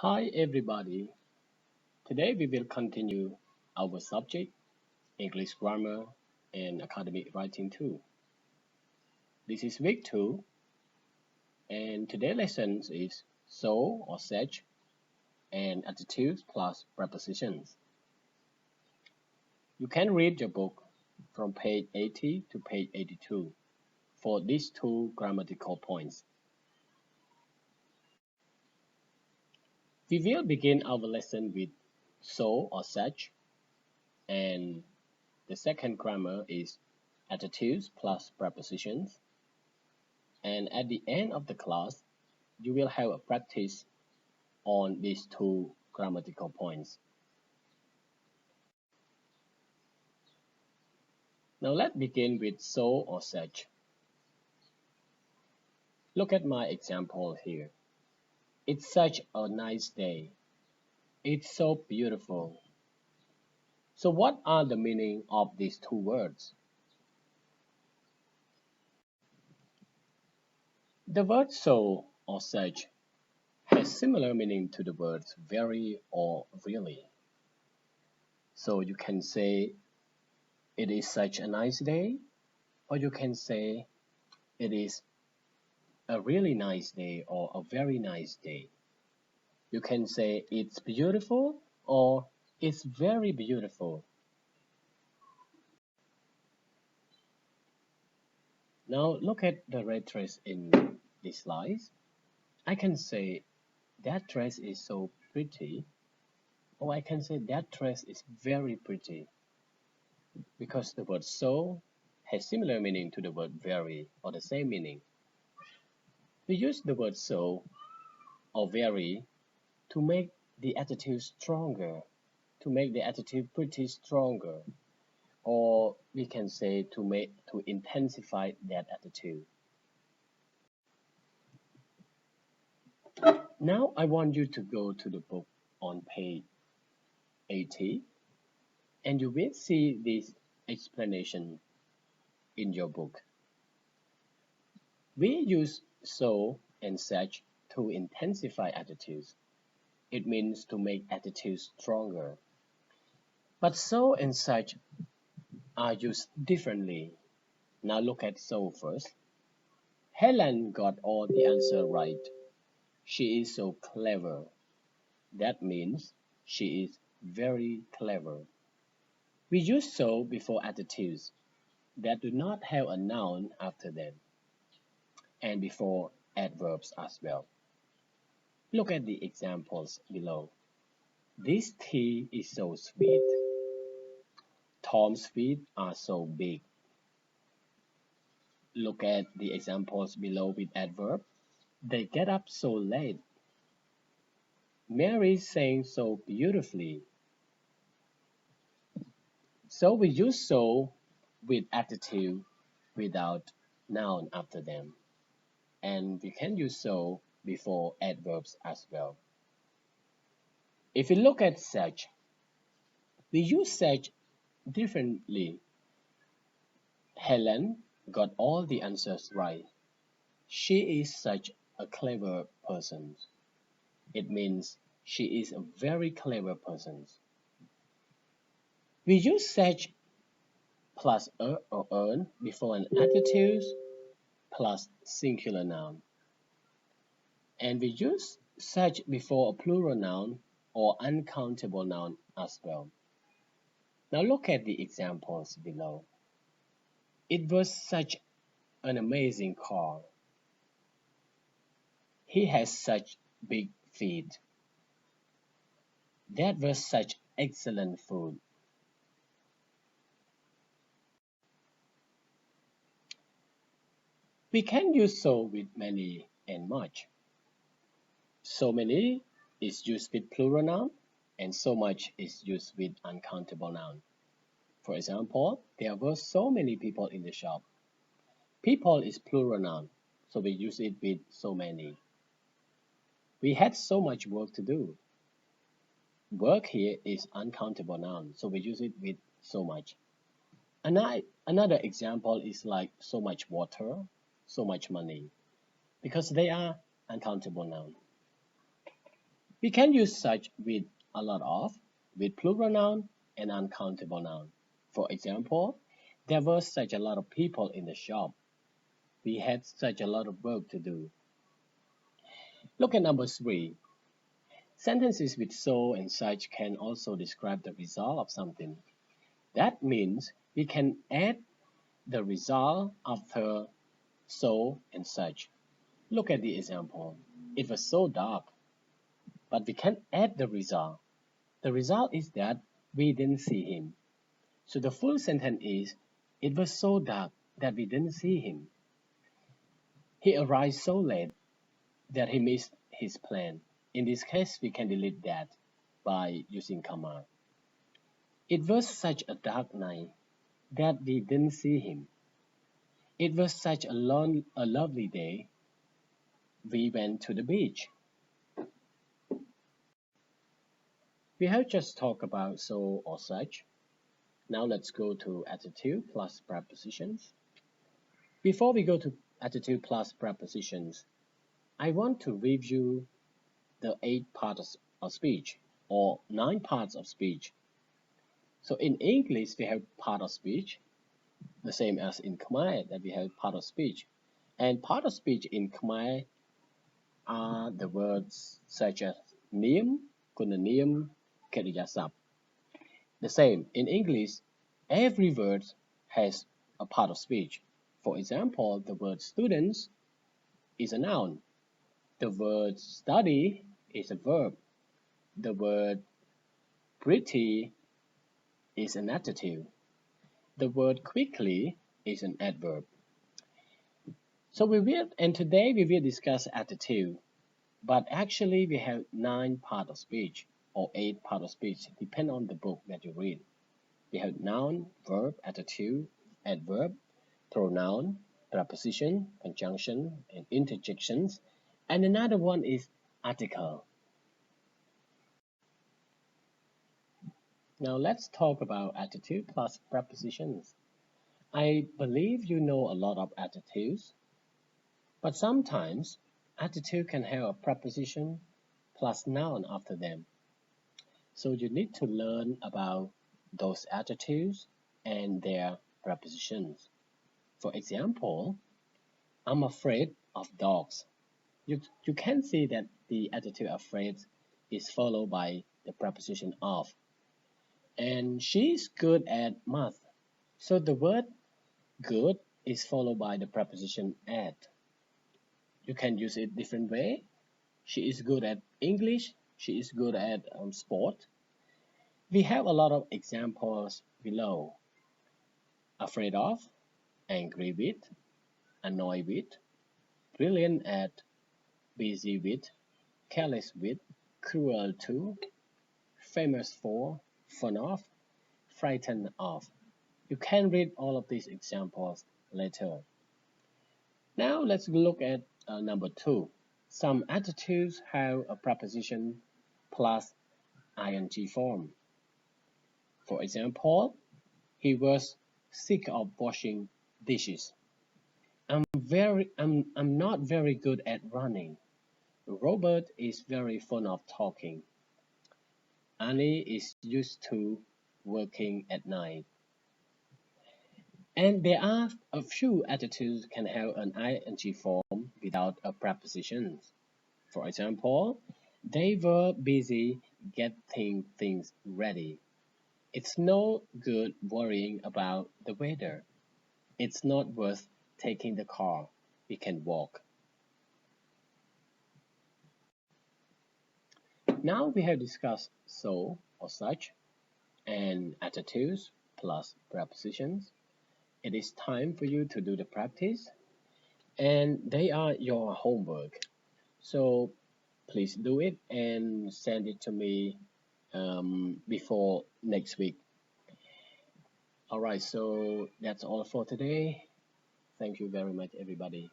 Hi everybody. Today we will continue our subject English grammar and academic writing too. This is week 2 and today's lesson is so or such and adjectives plus prepositions. You can read your book from page 80 to page 82 for these two grammatical points. We will begin our lesson with so or such, and the second grammar is adjectives plus prepositions. And at the end of the class, you will have a practice on these two grammatical points. Now let's begin with so or such. Look at my example here. It's such a nice day. It's so beautiful. So what are the meaning of these two words? The word so or such has similar meaning to the words very or really. So you can say it is such a nice day, or you can say it is a really nice day or a very nice day. You can say it's beautiful or it's very beautiful. Now look at the red dress in this slide. I can say that dress is so pretty, or I can say that dress is very pretty, because the word so has similar meaning to the word very or the same meaning. We use the word so or very to make the adjective stronger, to make the adjective pretty stronger, or we can say to intensify that adjective. Now I want you to go to the book on page 80 and you will see this explanation in your book. We use so and such to intensify adjectives. It means to make adjectives stronger. But so and such are used differently. Now look at so first. Helen got all the answers right. She is so clever. That means she is very clever. We use so before adjectives that do not have a noun after them, and before adverbs as well. Look at the examples below. This tea is so sweet. Tom's feet are so big. Look at the examples below with adverb. They get up so late. Mary sang so beautifully. So we use so with adjective without noun after them. And we can use so before adverbs as well. If we look at such, we use such differently. Helen got all the answers right. She is such a clever person. It means she is a very clever person. We use such plus er or earn before an adjective plus singular noun. And we use such before a plural noun or uncountable noun as well. Now look at the examples below. It was such an amazing car. He has such big feet. That was such excellent food. We can use so with many and much. So many is used with plural noun and so much is used with uncountable noun. For example, there were so many people in the shop. People is plural noun, so we use it with so many. We had so much work to do. Work here is uncountable noun, so we use it with so much. Another example is like so much water, so much money, because they are uncountable noun. We can use such with a lot of, with plural noun and uncountable noun. For example, there were such a lot of people in the shop. We had such a lot of work to do. Look at number 3. Sentences with so and such can also describe the result of something. That means we can add the result after so and such. Look at the example. It was so dark, but we can add the result. The result is that we didn't see him. So the full sentence is, it was so dark that we didn't see him. He arrived so late that he missed his plan. In this case, we can delete that by using comma. It was such a dark night that we didn't see him. It was such a lovely day. We went to the beach. We have just talked about so or such. Now let's go to adjective plus prepositions. Before we go to adjective plus prepositions, I want to review the 8 parts of speech or 9 parts of speech. So in English, we have part of speech, the same as in Khmer that we have part of speech. And part of speech in Khmer are the words such as niam, kunaniam, keriyasap. The same in English, every word has a part of speech. For example, the word students is a noun. The word study is a verb. The word pretty is an adjective. The word quickly is an adverb. And today we will discuss adjective, but actually we have 9 parts of speech or 8 parts of speech, depend on the book that you read. We have noun, verb, adjective, adverb, pronoun, preposition, conjunction, and interjections. And another one is article. Now let's talk about adjective plus prepositions. I believe you know a lot of adjectives, but sometimes adjective can have a preposition plus noun after them. So you need to learn about those adjectives and their prepositions. For example, I'm afraid of dogs. You can see that the adjective afraid is followed by the preposition of. And she's good at math. So the word good is followed by the preposition at. You can use it different way. She is good at English. She is good at sport. We have a lot of examples below. Afraid of, angry with, annoyed with, brilliant at, busy with, careless with, cruel to, famous for, fun of, frightened of. You can read all of these examples later. Now let's look at number 2. Some adjectives have a preposition plus ing form. For example, he was sick of washing dishes. I'm not very good at running. Robert is very fond of talking. Annie is used to working at night. And there are a few adjectives can have an ing form without a preposition. For example, they were busy getting things ready. It's no good worrying about the weather. It's not worth taking the car. We can walk. Now we have discussed so or such and adjectives plus prepositions. It is time for you to do the practice, and they are your homework. So please do it and send it to me before next week. All right, so that's all for today. Thank you very much, everybody.